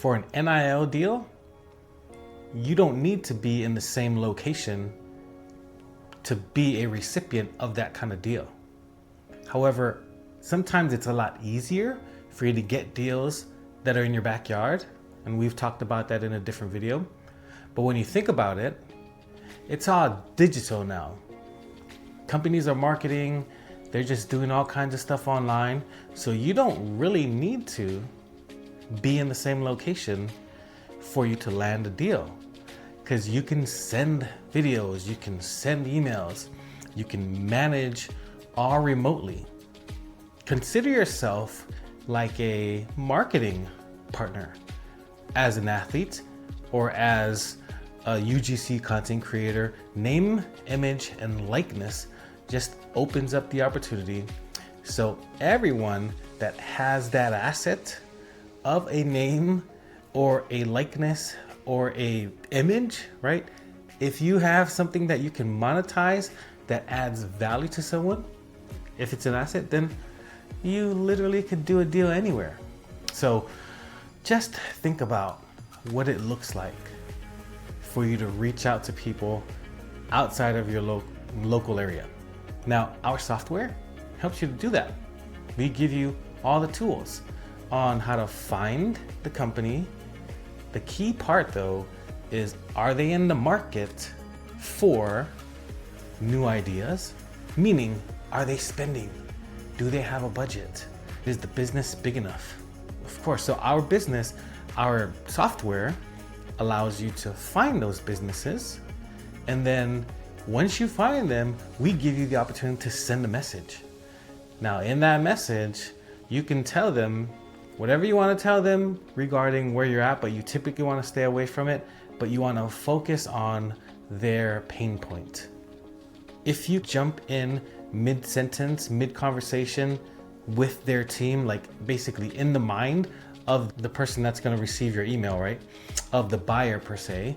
For an NIL deal, you don't need to be in the same location to be a recipient of that kind of deal. However, sometimes it's a lot easier for you to get deals that are in your backyard, and we've talked about that in a different video. But when you think about it, it's all digital now. Companies are marketing, they're just doing all kinds of stuff online, so you don't really need to be in the same location for you to land a deal, because you can send videos, you can send emails, you can manage all remotely. Consider yourself like a marketing partner as an athlete or as a UGC content creator. Name, image, and likeness just opens up the opportunity. So everyone that has that asset of a name or a likeness or a image, right? If you have something that you can monetize that adds value to someone, if it's an asset, then you literally could do a deal anywhere. So just think about what it looks like for you to reach out to people outside of your local area. Now, our software helps you to do that. We give you all the tools on how to find the company. The key part though is, are they in the market for new ideas? Meaning, are they spending? Do they have a budget? Is the business big enough? Of course, so our business, our software allows you to find those businesses, and then once you find them, we give you the opportunity to send a message. Now in that message, you can tell them whatever you want to tell them regarding where you're at, but you typically want to stay away from it, but you want to focus on their pain point. If you jump in mid-sentence, mid-conversation with their team, like basically in the mind of the person that's going to receive your email, right? Of the buyer per se,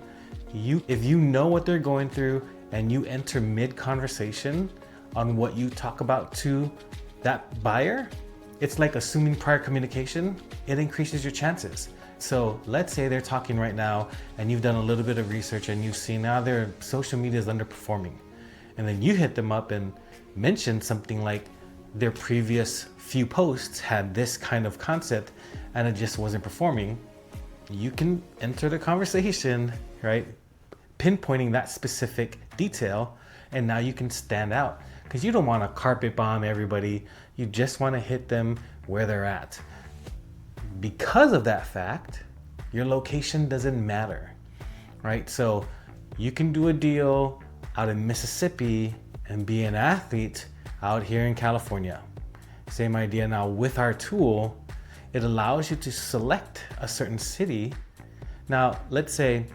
if you know what they're going through and you enter mid-conversation on what you talk about to that buyer, it's like assuming prior communication. It increases your chances. So let's say they're talking right now and you've done a little bit of research and you've seen now their social media is underperforming. And then you hit them up and mention something like their previous few posts had this kind of concept and it just wasn't performing. You can enter the conversation, right? Pinpointing that specific detail, and now you can stand out, because you don't want to carpet bomb everybody. You just want to hit them where they're at. Because of that fact, your location doesn't matter, right? So you can do a deal out in Mississippi and be an athlete out here in California. Same idea. Now with our tool, it allows you to select a certain city. Now, let's say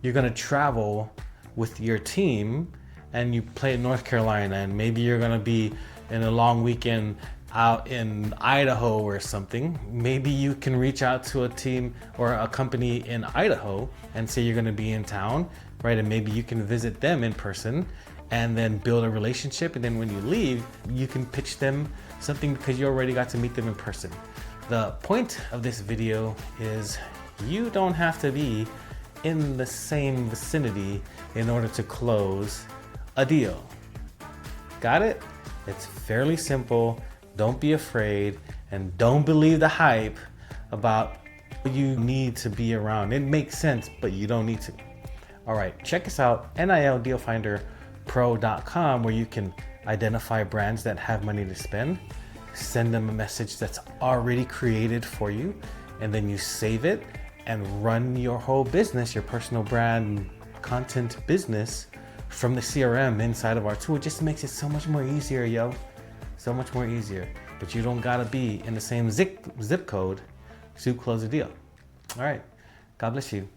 you're going to travel with your team and you play in North Carolina, and maybe you're going to be in a long weekend out in Idaho or something. Maybe you can reach out to a team or a company in Idaho and say you're going to be in town, right? And maybe you can visit them in person and then build a relationship. And then when you leave, you can pitch them something because you already got to meet them in person. The point of this video is you don't have to be in the same vicinity in order to close a deal. Got it? It's fairly simple. Don't be afraid, and don't believe the hype about you need to be around. It makes sense, but you don't need to. All right, check us out, nildealfinderpro.com, where you can identify brands that have money to spend, send them a message that's already created for you, and then you save it and run your whole business, your personal brand content business, from the CRM inside of our tool. It just makes it so much more easier, yo. So much more easier. But you don't gotta be in the same zip code to close a deal. All right, God bless you.